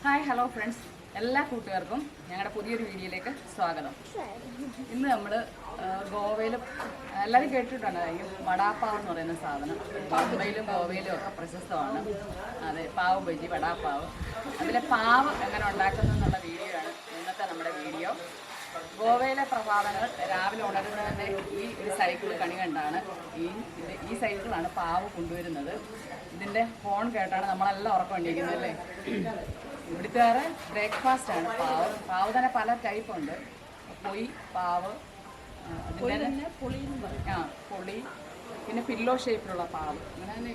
Hi hello friends, എല്ലാ കൂട്ടുകാർക്കും ഞങ്ങളുടെ പുതിയൊരു വീഡിയോയിലേക്ക് സ്വാഗതം. ഇന്ന് നമ്മൾ ഗോവയിൽ എല്ലാവരും കേട്ടിട്ടുണ്ടായിരിക്കും വടാപ്പാവ് എന്ന് പറയുന്ന സാധനം. മുംബൈയിലും ഗോവയിലും ഒക്കെ പ്രശസ്തമാണ്. അതെ, പാവ് ബജി, വടാപ്പാവ്. അതിലെ പാവ് എങ്ങനെ ഉണ്ടാക്കുന്നു എന്നുള്ള വീഡിയോ ആണ് ഇന്നത്തെ നമ്മുടെ വീഡിയോ. ഗോവയിലെ പ്രഭാതങ്ങൾ രാവിലെ ഉണരുന്നത് തന്നെ ഈ ഒരു സൈക്കിൾ കണി കണ്ടാണ്. ഈ സൈക്കിളാണ് പാവ് കൊണ്ടുവരുന്നത്. ഇതിൻ്റെ ഹോൺ കേട്ടാണ് നമ്മളെല്ലാം ഉറക്കം എണീക്കുന്നത് അല്ലേ. ഇവിടുത്തെ ബ്രേക്ക്ഫാസ്റ്റാണ് പാവ്. പാവ് തന്നെ പല ടൈപ്പ് ഉണ്ട്. പൊയ് പാവ്, അതിൻ്റെ പൊളി, പിന്നെ പില്ലോ ഷേപ്പിലുള്ള പാവ്. അങ്ങനെ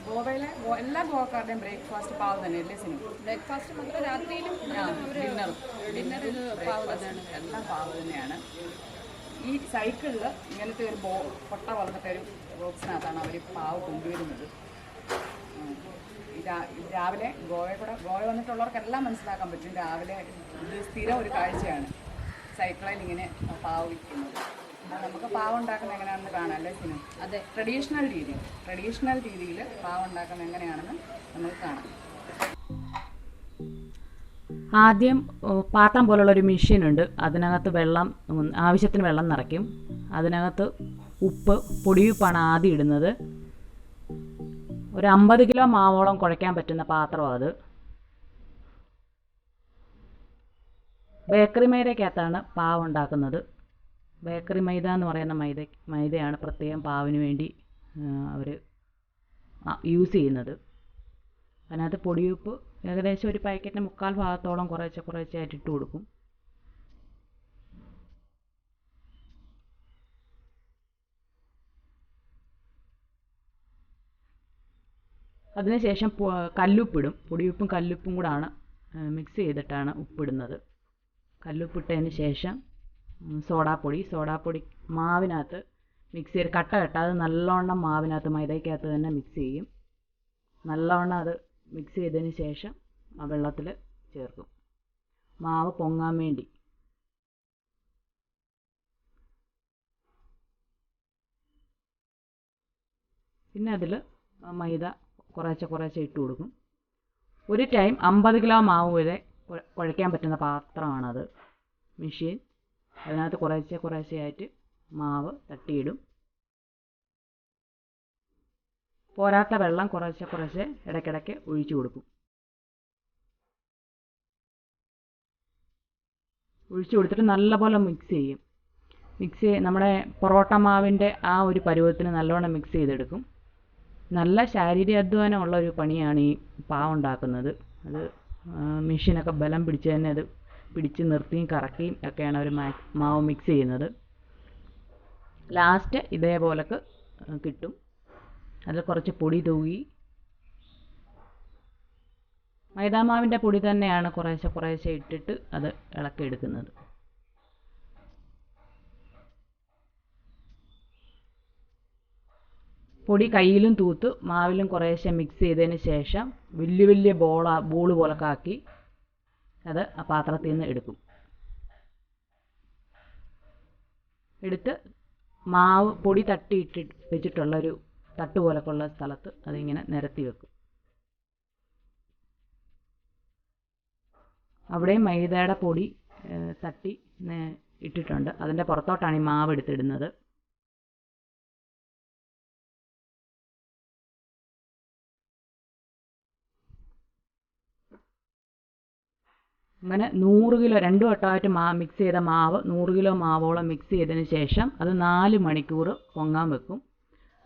ഗോവയിലെ എല്ലാ ഗോവക്കാരുടെയും ബ്രേക്ക്ഫാസ്റ്റ് പാവ് തന്നെയല്ലേ സിനിമ. ബ്രേക്ക്ഫാസ്റ്റ് മാത്രം രാത്രിയിലും ഡിന്നർ എല്ലാം പാവ് തന്നെയാണ്. ഈ സൈക്കിളിൽ ഇങ്ങനത്തെ ഒരു കൊട്ട വളർന്നിട്ട് ഒരു ബോക്സിനകത്താണ് അവർ പാവ് കൊണ്ടുവരുന്നത്. രാവിലെ ഗോവ വന്നിട്ടുള്ളവർക്കെല്ലാം മനസ്സിലാക്കാൻ പറ്റും. രാവിലെ ഇത് സ്ഥിരം ഒരു കാഴ്ചയാണ് സൈക്കിളിൽ ഇങ്ങനെ പാവ് വിൽക്കുന്നത്. നമുക്ക് പാവ് ഉണ്ടാക്കുന്നത് എങ്ങനെയാണെന്ന് കാണാം അല്ലേ സിനിമ. അതെ, ട്രഡീഷണൽ രീതിയിൽ പാവ് ഉണ്ടാക്കുന്നത് എങ്ങനെയാണെന്ന് നമുക്ക് കാണാം. ആദ്യം പാത്രം പോലുള്ളൊരു മെഷീനുണ്ട്. അതിനകത്ത് ആവശ്യത്തിന് വെള്ളം നിറയ്ക്കും. അതിനകത്ത് പൊടിയുപ്പാണ് ആദ്യം ഇടുന്നത്. ഒരു 50 കിലോ മാവോളം കുഴയ്ക്കാൻ പറ്റുന്ന പാത്രമാണ് അത്. ബേക്കറി മൈദയ്ക്കകത്താണ് പാവ് ഉണ്ടാക്കുന്നത്. ബേക്കറി മൈദ എന്ന് പറയുന്ന മൈദയാണ് പ്രത്യേകം പാവിന് വേണ്ടി അവർ യൂസ് ചെയ്യുന്നത്. അതിനകത്ത് പൊടിയുപ്പ് ഏകദേശം ഒരു പാക്കറ്റിന് 3/4 ഭാഗത്തോളം കുറേശ്ശായിട്ട് ഇട്ട് കൊടുക്കും. അതിനുശേഷം കല്ലുപ്പിടും. പൊടിയുപ്പും കല്ലുപ്പും കൂടാണ് മിക്സ് ചെയ്തിട്ടാണ് ഉപ്പിടുന്നത്. കല്ലുപ്പിട്ടതിന് ശേഷം സോഡാപ്പൊടി മാവിനകത്ത് മിക്സ് ചെയ്ത് കട്ട കെട്ടാതെ നല്ലവണ്ണം മാവിനകത്ത് മൈദയ്ക്കകത്ത് തന്നെ മിക്സ് ചെയ്യും. നല്ലവണ്ണം അത് മിക്സ് ചെയ്തതിന് ശേഷം ആ വെള്ളത്തിൽ ചേർക്കും, മാവ് പൊങ്ങാൻ വേണ്ടി. പിന്നെ അതിൽ മൈദ കുറേശ്ശെ ഇട്ട് കൊടുക്കും. ഒരു ടൈം 50 കിലോ മാവ് വരെ കുഴയ്ക്കാൻ പറ്റുന്ന പാത്രമാണത് മെഷീൻ. അതിനകത്ത് കുറേശ്ശെയായിട്ട് മാവ് തട്ടിയിടും. പോരാത്ത വെള്ളം കുറേശ്ശെ ഇടയ്ക്കിടയ്ക്ക് ഒഴിച്ചു കൊടുക്കും. ഒഴിച്ചു കൊടുത്തിട്ട് നല്ലപോലെ മിക്സ് ചെയ്യും. നമ്മുടെ പൊറോട്ട മാവിൻ്റെ ആ ഒരു പരുവത്തിന് നല്ലവണ്ണം മിക്സ് ചെയ്തെടുക്കും. നല്ല ശാരീരിക അധ്വാനമുള്ള ഒരു പണിയാണ് ഈ പാവ് ഉണ്ടാക്കുന്നത്. അത് മെഷീനൊക്കെ ബലം പിടിച്ച് തന്നെ അത് പിടിച്ച് നിർത്തിയും കറക്കിയും ഒക്കെയാണ് അവർ മാവ് മിക്സ് ചെയ്യുന്നത്. ലാസ്റ്റ് ഇതേപോലൊക്കെ കിട്ടും. അതിൽ കുറച്ച് പൊടി തൂകി, മൈദാമാവിൻ്റെ പൊടി തന്നെയാണ് കുറേശ്ശെ ഇട്ടിട്ട് അത് ഇളക്കിയെടുക്കുന്നത്. പൊടി കയ്യിലും തൂത്ത് മാവിലും കുറേശ്ശെ മിക്സ് ചെയ്തതിന് ശേഷം വലിയ ബോള് പോലൊക്കെ ആക്കി അത് ആ പാത്രത്തിൽ നിന്ന് എടുക്കും. എടുത്ത് മാവ് പൊടി തട്ടിയിട്ട് വെച്ചിട്ടുള്ളൊരു തട്ട് പോലൊക്കെ ഉള്ള സ്ഥലത്ത് അതിങ്ങനെ നിരത്തി വെക്കും. അവിടെ മൈദയുടെ പൊടി തട്ടി ഇട്ടിട്ടുണ്ട്. അതിൻ്റെ പുറത്തോട്ടാണ് ഈ മാവ് എടുത്തിടുന്നത്. അങ്ങനെ 100 കിലോ 2 വട്ടമായിട്ട് മിക്സ് ചെയ്ത മാവ് 100 കിലോ മാവോളം മിക്സ് ചെയ്തതിന് ശേഷം അത് 4 മണിക്കൂർ പൊങ്ങാൻ വെക്കും.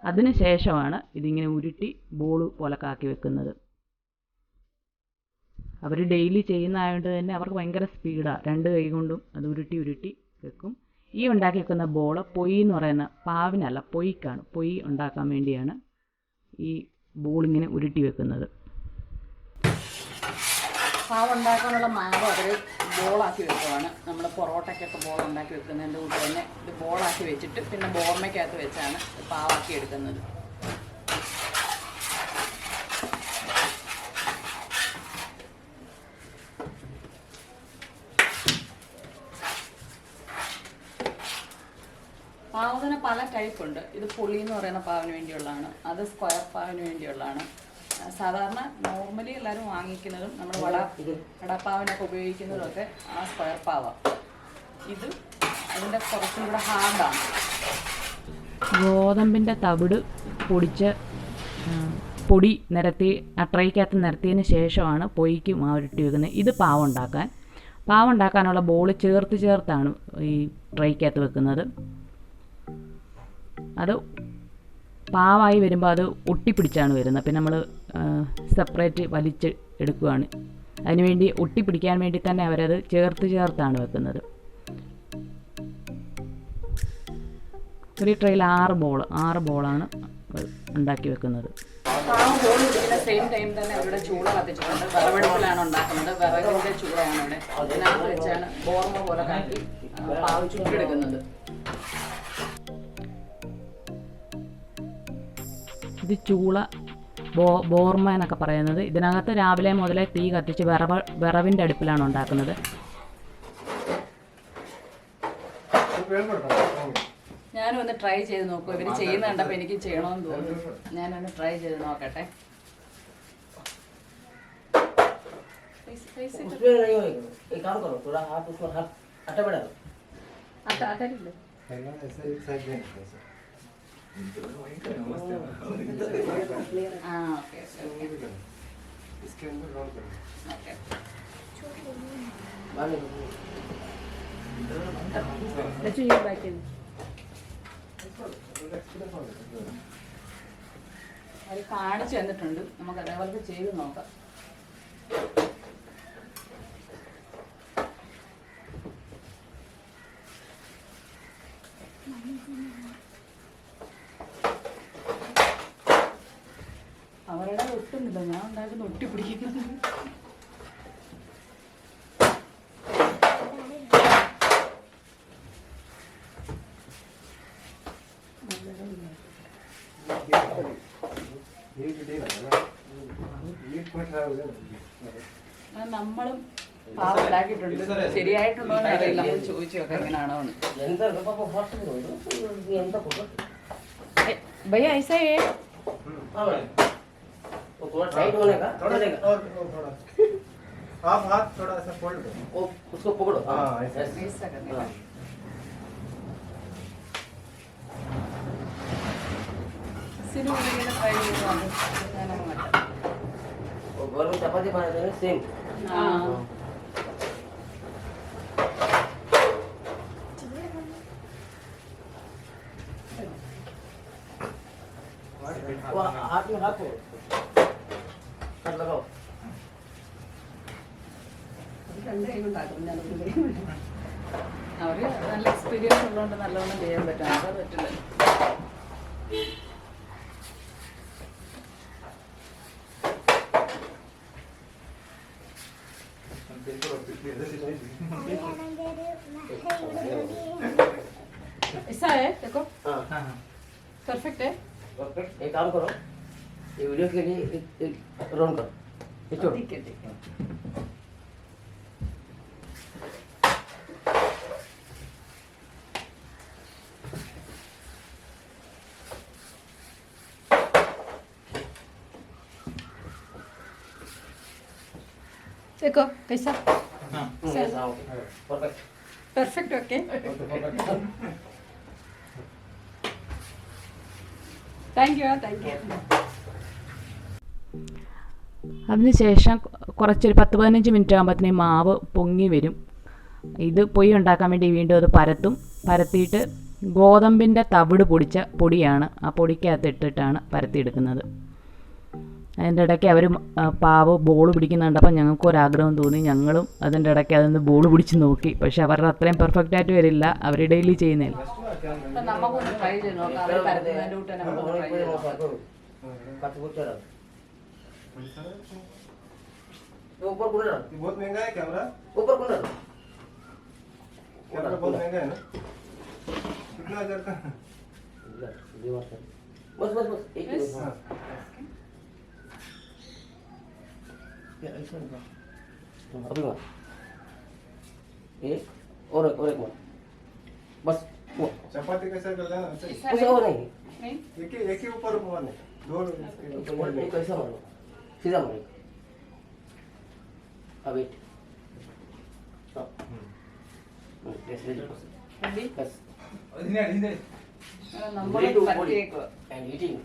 അതിന് ശേഷമാണ് ഇതിങ്ങനെ ഉരുട്ടി ബോൾ പോലൊക്കെ ആക്കി വെക്കുന്നത്. അവർ ഡെയിലി ചെയ്യുന്നതായതുകൊണ്ട് തന്നെ അവർക്ക് ഭയങ്കര സ്പീഡാണ്. 2 കൈ കൊണ്ടും അത് ഉരുട്ടി വെക്കും. ഈ ഉണ്ടാക്കി വെക്കുന്ന ബോൾ പൊയ് എന്ന് പറയുന്ന പാവിനല്ല, പൊയ്ക്കാണ്. പൊയ് ഉണ്ടാക്കാൻ വേണ്ടിയാണ് ഈ ബോളിങ്ങനെ ഉരുട്ടി വെക്കുന്നത്. പാവ് ഉണ്ടാക്കാനുള്ള മാവ് അവർ ബോളാക്കി വെക്കുവാണ്. നമ്മൾ പൊറോട്ടയ്ക്കൊക്കെ ബോൾ ഉണ്ടാക്കി വെക്കുന്നതിൻ്റെ കൂടെ തന്നെ ഇത് ബോളാക്കി വെച്ചിട്ട് പിന്നെ ബോർമയ്ക്കകത്ത് വെച്ചാണ് പാവാക്കി എടുക്കുന്നത്. പാവ് തന്നെ പല ടൈപ്പ് ഉണ്ട്. ഇത് പുളി എന്ന് പറയുന്ന പാവിന് വേണ്ടിയുള്ളതാണ്. അത് സ്ക്വയർ പാവിന് വേണ്ടിയുള്ളതാണ്. സാധാരണ നോർമലി എല്ലാവരും വാങ്ങിക്കുന്നതും നമ്മൾ വടപ്പാവിനൊക്കെ ഉപയോഗിക്കുന്നതൊക്കെ ആ സ്ക്വയർ പാവാണ്. ഇത് അതിൻ്റെ കുറച്ചും കൂടെ ഹാർഡാണ്. ഗോതമ്പിൻ്റെ തവിട് പൊടിച്ച് പൊടി നിരത്തി ആ ട്രൈക്കകത്ത് നിരത്തിയതിന് ശേഷമാണ് പൊയ്ക്ക് മാവിട്ട് വെക്കുന്നത്. ഇത് പാവ ഉണ്ടാക്കാനുള്ള ബോൾ ചേർത്താണ് ഈ ട്രൈക്കകത്ത് വെക്കുന്നത്. അത് പാവായി വരുമ്പോൾ അത് ഒട്ടിപ്പിടിച്ചാണ് വരുന്നത്. പിന്നെ നമ്മൾ സെപ്പറേറ്റ് വലിച്ച് എടുക്കുകയാണ്. അതിനുവേണ്ടി ഒട്ടിപ്പിടിക്കാൻ വേണ്ടി തന്നെ അവരത് ചേർത്താണ് വെക്കുന്നത്. ഒരു ട്രെയിൽ 6 ബോളാണ് ഉണ്ടാക്കി വെക്കുന്നത്. ബോൾ ഇരിക്കുന്ന സെയിം ടൈം തന്നെ അവരുടെ ചൂള കത്തിച്ചിട്ടുണ്ട്. വിറവെടുപ്പിലാണ് ഉണ്ടാക്കുന്നത്. വിറകിൻ്റെ ചൂളയാണ് ഇവിടെ. അതിനകത്ത് വെച്ചാണ് ബോർമ പോലെ കാട്ടി പാവ് ചുട്ടെടുക്കുന്നത്. ഇത് ചൂള ബോർമ എന്നൊക്കെ പറയുന്നത്. ഇതിനകത്ത് രാവിലെ മുതലേ തീ കത്തിച്ച് വിറവിൻ്റെ അടുപ്പിലാണ് ഉണ്ടാക്കുന്നത്. ഞാനും ഒന്ന് ട്രൈ ചെയ്ത് നോക്കും. ഇവർ ചെയ്യുന്ന കണ്ടപ്പോൾ എനിക്ക് ചെയ്യണമെന്ന് തോന്നുന്നു. ഞാനൊന്ന് ട്രൈ ചെയ്ത് നോക്കട്ടെ. അവർ കാണിച്ചു തന്നിട്ടുണ്ട്. നമുക്ക് അതേപോലെ ചെയ്ത് നോക്കാം. അവരുടെ ഒട്ടുന്നില്ല, ഞാൻ ഉണ്ടാക്കുന്ന ഒട്ടിപ്പിടിക്കുന്നത്. നമ്മളും പാവം ഉണ്ടാക്കിയിട്ടുണ്ട്. ശരിയായിട്ടുണ്ടോ എന്ന് അറിയില്ല. നമ്മൾ ചോദിച്ചു നോക്കാം എങ്ങനെയാണോ എന്ന്. भैया ऐसा ही है? थोड़ा टाइट होने का थोड़ा आप हाथ थोड़ा ऐसा फोल्ड करो, उसको पकड़ो. हाँ ऐसा करने का. सिर्फ इधर ट्राई करना है मत. वो घर में चपाती बनाते हैं सेम. हाँ. वो हाथ में हाथ लगाओ. അവര് നല്ല എക്സ്പീരിയൻസ് ഉള്ളതുകൊണ്ട് നല്ലവണ്ണം ചെയ്യാൻ പറ്റും. അത് പറ്റില്ല. ऐसा है देखो. परफेक्ट है. परफेक्ट. एक काम करो, ये वीडियो के लिए एक रोन करो. ठीक है. देखो कैसा. Perfect. Perfect okay. Thank you. അതിനുശേഷം കുറച്ചൊരു 10-15 മിനിറ്റ് ആകുമ്പോഴത്തേനും മാവ് പൊങ്ങി വരും. ഇത് പൊയ്യ ഉണ്ടാക്കാൻ വേണ്ടി വീണ്ടും അത് പരത്തിയിട്ട് ഗോതമ്പിൻ്റെ തവിട് പൊടിച്ച പൊടിയാണ് ആ പൊടിക്കകത്ത് ഇട്ടിട്ടാണ് പരത്തിയെടുക്കുന്നത്. അതിൻ്റെ ഇടയ്ക്ക് അവർ പാവ് ബോൾ പിടിക്കുന്നുണ്ടപ്പോൾ ഞങ്ങൾക്കൊരാഗ്രഹം തോന്നി. ഞങ്ങളും അതിൻ്റെ ഇടയ്ക്ക് അതൊന്ന് ബോൾ പിടിച്ച് നോക്കി. പക്ഷെ അവരുടെ അത്രയും പെർഫെക്റ്റ് ആയിട്ട് വരില്ല, അവർ ഡെയിലി ചെയ്യുന്നില്ല. നമുക്കൊന്ന് ട്രൈ ചെയ്ത് നോക്കാം. അവർ പരത്തുന്നതിൻ്റെ കൂട്ട് തന്നെ നമുക്ക് ട്രൈ ചെയ്ത് നോക്കാം. ऊपर कूलर बहुत महंगा है कैमरा. ऊपर कूलर कैमरा बहुत महंगा है ना. कितना हजार का. बस बस बस एक Yes. अभी मत. एक और एक मत. बस वो चपाती कैसा करता है ना ऐसा कुछ और नहीं. नहीं. एक ही ऊपर नहीं दो एक ऐसा मारो. सीधा मुड़े वेट yes നമ്മൾ ready to hold പറ്റിയേക്കുക. and eating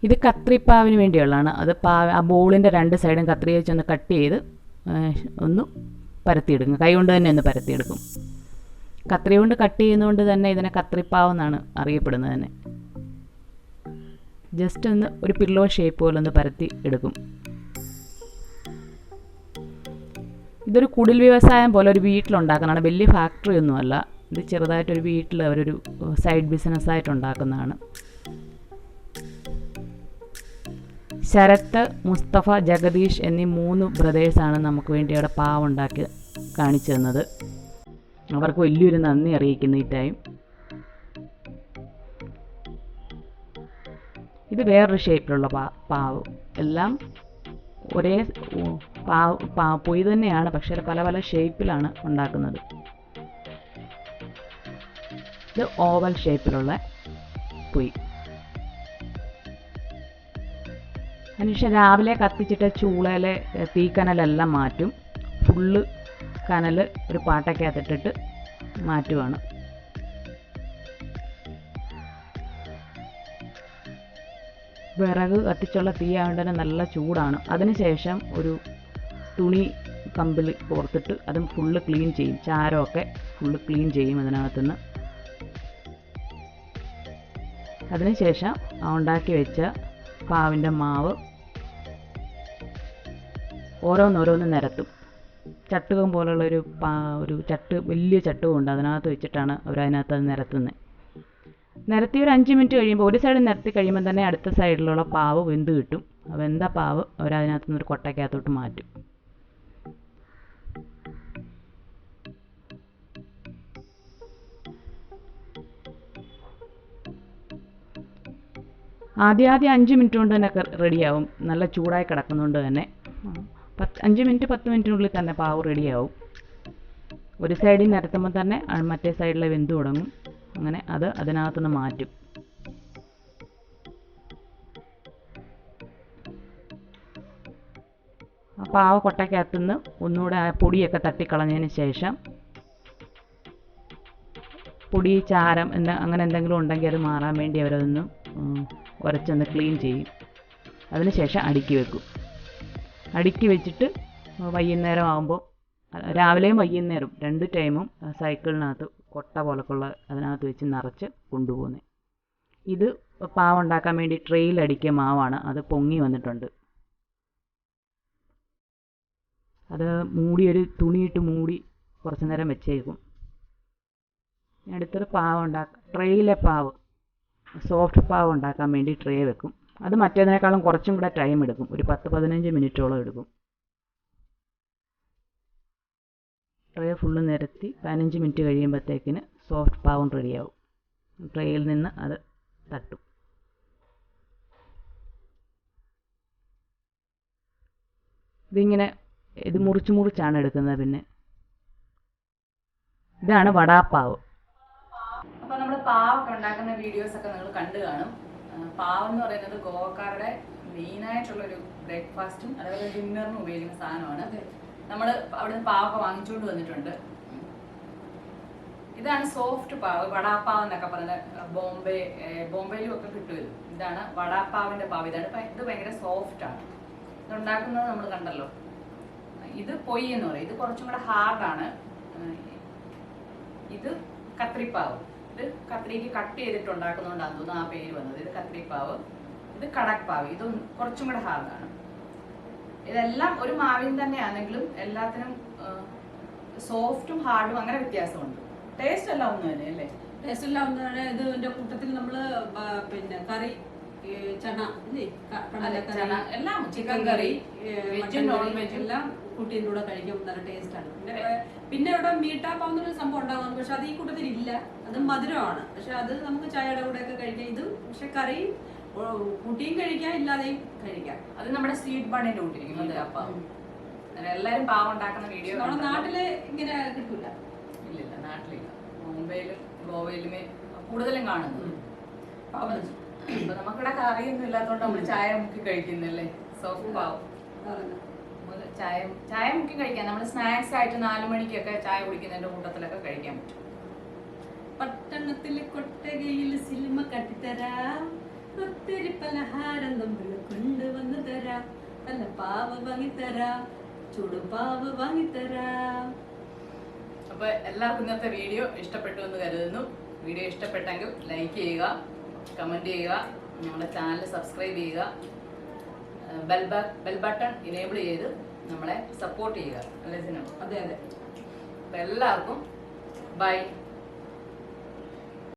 ഇത് കത്രിപ്പാവിന് വേണ്ടിയുള്ളതാണ്. അത് ആ ബോളിൻ്റെ രണ്ട് സൈഡും കത്രി വെച്ചൊന്ന് കട്ട് ചെയ്ത് ഒന്ന് പരത്തിയെടുക്കും. കൈ കൊണ്ട് തന്നെ ഒന്ന് പരത്തിയെടുക്കും. കത്രി കൊണ്ട് കട്ട് ചെയ്യുന്നതുകൊണ്ട് തന്നെ ഇതിനെ കത്രിപ്പാവ് എന്നാണ് അറിയപ്പെടുന്നത് തന്നെ. ജസ്റ്റ് ഒന്ന് ഒരു പില്ലോ ഷേപ്പ് പോലെ ഒന്ന് പരത്തി എടുക്കും. ഇതൊരു കുടിൽ വ്യവസായം പോലെ ഒരു വീട്ടിലുണ്ടാക്കുന്നതാണ്. വലിയ ഫാക്ടറി ഒന്നുമല്ല. ഇത് ചെറുതായിട്ടൊരു വീട്ടിൽ അവരൊരു സൈഡ് ബിസിനസ്സായിട്ട് ഉണ്ടാക്കുന്നതാണ്. ശരത്ത്, മുസ്തഫ, ജഗദീഷ് എന്നീ 3 ബ്രദേഴ്സാണ് നമുക്ക് വേണ്ടി അവിടെ പാവ് ഉണ്ടാക്കി കാണിച്ചു തന്നത്. അവർക്ക് വലിയൊരു നന്ദി അറിയിക്കുന്നു ഈ ടൈം. ഇത് വേറൊരു ഷേപ്പിലുള്ള പാവ്. എല്ലാം ഒരേ പൊയ് തന്നെയാണ്, പക്ഷേ പല പല ഷേപ്പിലാണ് ഉണ്ടാക്കുന്നത്. ഇത് ഓവൽ ഷേപ്പിലുള്ള പൊയ്. അതിനുശേഷം രാവിലെ കത്തിച്ചിട്ട് ചൂളയിലെ തീക്കനലെല്ലാം മാറ്റും. ഫുള്ള് കനൽ ഒരു പാട്ടയ്ക്കകത്തിട്ടിട്ട് മാറ്റുവാണ്. വിറക് കത്തിച്ചുള്ള തീ ആയതുകൊണ്ട് തന്നെ നല്ല ചൂടാണ്. അതിനുശേഷം ഒരു തുണി കമ്പിൽ കോർത്തിട്ട് അതും ഫുള്ള് ക്ലീൻ ചെയ്യും. ചാരമൊക്കെ ഫുള്ള് ക്ലീൻ ചെയ്യും അതിനകത്തുനിന്ന്. അതിനുശേഷം ഉണ്ടാക്കി വെച്ച പാവിൻ്റെ മാവ് ഓരോന്നോരോന്ന് നിരത്തും. ചട്ടുകം പോലുള്ളൊരു ഒരു വലിയ ചട്ടുകമുണ്ട്. അതിനകത്ത് വെച്ചിട്ടാണ് അവരതിനകത്ത് അത് നിരത്തുന്നത്. നിരത്തി ഒരു 5 മിനിറ്റ് കഴിയുമ്പോൾ, ഒരു സൈഡ് നിരത്തി കഴിയുമ്പോൾ തന്നെ അടുത്ത സൈഡിലുള്ള പാവ് വെന്ത് കിട്ടും. വെന്ത പാവ് അവരതിനകത്ത് നിന്നൊരു കൊട്ടയ്ക്കകത്തോട്ട് മാറ്റും. ആദ്യം 5 മിനിറ്റ് കൊണ്ട് തന്നെ റെഡിയാവും. നല്ല ചൂടായി കിടക്കുന്നതുകൊണ്ട് തന്നെ 5 മിനിറ്റ് 10 മിനിറ്റിനുള്ളിൽ തന്നെ പാവ് റെഡിയാവും. ഒരു സൈഡിൽ നിരത്തുമ്പോൾ തന്നെ മറ്റേ സൈഡിലെ വെന്ത് തുടങ്ങും. അങ്ങനെ അത് അതിനകത്തുനിന്ന് മാറ്റും. ആ പാവ് കൊട്ടയ്ക്കകത്തുനിന്ന് ഒന്നുകൂടെ ആ പൊടിയൊക്കെ തട്ടിക്കളഞ്ഞതിന് ശേഷം, പൊടി, ചാരം അങ്ങനെ എന്തെങ്കിലും ഉണ്ടെങ്കിൽ അത് മാറാൻ വേണ്ടി അവരതൊന്ന് ഉരച്ചൊന്ന് ക്ലീൻ ചെയ്യും. അതിനുശേഷം അടുക്കി വെക്കും. അടുക്കി വെച്ചിട്ട് വൈകുന്നേരം ആകുമ്പോൾ, രാവിലെയും വൈകുന്നേരം 2 ടൈമും സൈക്കിളിനകത്ത് കൊട്ട പോലൊക്കെയുള്ള അതിനകത്ത് വെച്ച് നിറച്ച് കൊണ്ടുപോകുന്നത്. ഇത് പാവുണ്ടാക്കാൻ വേണ്ടി ട്രെയിലടിക്കിയ മാവാണ്. അത് പൊങ്ങി വന്നിട്ടുണ്ട്. അത് ഒരു തുണിയിട്ട് മൂടി കുറച്ച് നേരം വെച്ചേക്കും. അടുത്തത് ട്രെയിലെ പാവ്, സോഫ്റ്റ് പാവ് ഉണ്ടാക്കാൻ വേണ്ടി ട്രേ വെക്കും. അത് മറ്റേതിനേക്കാളും കുറച്ചും കൂടെ ടൈം എടുക്കും. ഒരു 10-15 മിനിറ്റോളം എടുക്കും. ട്രേ ഫുള്ള് നിരത്തി 15 മിനിറ്റ് കഴിയുമ്പോഴത്തേക്കിന് സോഫ്റ്റ് പാവും റെഡിയാവും. ട്രേയിൽ നിന്ന് അത് തട്ടും. ഇത് മുറിച്ചാണ് എടുക്കുന്നത്. പിന്നെ ഇതാണ് വടാപ്പാവ്. അപ്പോൾ നമ്മൾ പാവൊക്കെ ഉണ്ടാക്കുന്ന വീഡിയോസൊക്കെ നിങ്ങൾ കണ്ടു കാണും. പാവ് എന്ന് പറയുന്നത് ഗോവക്കാരുടെ മെയിനായിട്ടുള്ളൊരു ബ്രേക്ക്ഫാസ്റ്റും അതുപോലെ ഡിന്നറിനും ഉപയോഗിക്കുന്ന സാധനമാണ്. നമ്മൾ അവിടെ നിന്ന് പാവൊക്കെ വാങ്ങിച്ചുകൊണ്ട് വന്നിട്ടുണ്ട്. ഇതാണ് സോഫ്റ്റ് പാവ്, വടാപ്പാവ് എന്നൊക്കെ പറയുന്നത്. ബോംബെയിലും ഒക്കെ കിട്ടുമല്ലോ. ഇതാണ് വടാപ്പാവിൻ്റെ പാവ്. ഇത് ഭയങ്കര സോഫ്റ്റാണ്. ഇതുണ്ടാക്കുന്നത് നമ്മൾ കണ്ടല്ലോ. ഇത് പൊയ് എന്ന് പറയും. ഇത് കുറച്ചും കൂടെ ഹാർഡാണ്. ഇത് കത്രിപ്പാവ്. ഇത് കത്രിക്ക് കട്ട് ചെയ്തിട്ട് ഉണ്ടാക്കുന്നതുകൊണ്ടാണ് തോന്നുന്നു ആ പേര് വന്നത്. ഇത് കത്രിപ്പാവ്. ഇത് കടക്പാവ്. ഇത് കുറച്ചും കൂടെ ഹാർഡാണ്. ഇതെല്ലാം ഒരു മാവിൻ തന്നെയാണെങ്കിലും എല്ലാത്തിനും സോഫ്റ്റും ഹാർഡും അങ്ങനെ വ്യത്യാസമുണ്ട്. ടേസ്റ്റ് എല്ലാം ഒന്ന് തന്നെ അല്ലേ? ടേസ്റ്റ് എല്ലാം ഒന്ന് തന്നെ. ഇതിന്റെ കൂട്ടത്തിൽ നമ്മള് പിന്നെ കറി, ചണ ഇല്ലേ, കടലക്കറി, എല്ലാം, ചിക്കൻ കറി, വെജും നോൺ വെജും എല്ലാം കൂട്ടിൻ്റെ കൂടെ കഴിക്കുമ്പോൾ നല്ല ടേസ്റ്റാണ്. പിന്നെ ഇവിടെ മീട്ടാപ്പാവുന്നൊരു സംഭവം ഉണ്ടാകുന്നു. പക്ഷെ അത് ഈ കൂട്ടത്തിൽ ഇല്ല. അത് മധുരമാണ്. പക്ഷെ അത് നമുക്ക് ചായയുടെ കൂടെ ഒക്കെ കഴിക്കാം. ഇത് പക്ഷെ കറി കൂട്ടിയും കഴിക്കാം, ഇല്ലാതെയും കഴിക്കാം. അത് നമ്മുടെ സ്വീറ്റ് ബണ്ണിന്റെ കൂട്ടിരിക്കും മധുരപ്പാവ്. എല്ലാരും പാവം ഉണ്ടാക്കുന്ന വീഡിയോ നമ്മുടെ നാട്ടില് ഇങ്ങനെ കിട്ടൂല. ഇല്ലില്ല, നാട്ടിലില്ല. മുംബൈയിലും ഗോവയിലുമേ കൂടുതലും കാണുന്നത്. അപ്പൊ നമുക്കിവിടെ കറിയൊന്നും ഇല്ലാത്തതുകൊണ്ട് നമ്മൾ ചായ മുക്കി കഴിക്കുന്നല്ലേ, സോഫ്റ്റ് പാവ്. ചായ മുക്കി കഴിക്കാം. നമ്മൾ സ്നാക്സ് ആയിട്ട് 4 മണിക്കൊക്കെ ചായ കുടിക്കുന്നതിന്റെ കൂട്ടത്തിലൊക്കെ കഴിക്കാൻ പറ്റും. പട്ടണത്തിലെ കൊട്ടകയിൽ സിനിമ കട്ടിത്തരാം, ഒത്തിരി പലഹാരം നമ്മൾ കൊണ്ടുവന്ന് തരാം, നല്ല പാവ് വാങ്ങിത്തരാം, ചുടുപാവ് വാങ്ങിത്തരാം. അപ്പൊ എല്ലാവർക്കും ഇന്നത്തെ വീഡിയോ ഇഷ്ടപ്പെട്ടു എന്ന് കരുതുന്നു. വീഡിയോ ഇഷ്ടപ്പെട്ടെങ്കിൽ ലൈക്ക് ചെയ്യുക, കമന്റ് ചെയ്യുക, ഞങ്ങളുടെ ചാനൽ സബ്സ്ക്രൈബ് ചെയ്യുക, ബെൽ ബട്ടൺ ഇനേബിൾ ചെയ്ത് നമ്മളെ സപ്പോർട്ട് ചെയ്യുക. അല്ലേ സിനിമ? അതെ അതെ. അപ്പൊ എല്ലാവർക്കും ബൈ.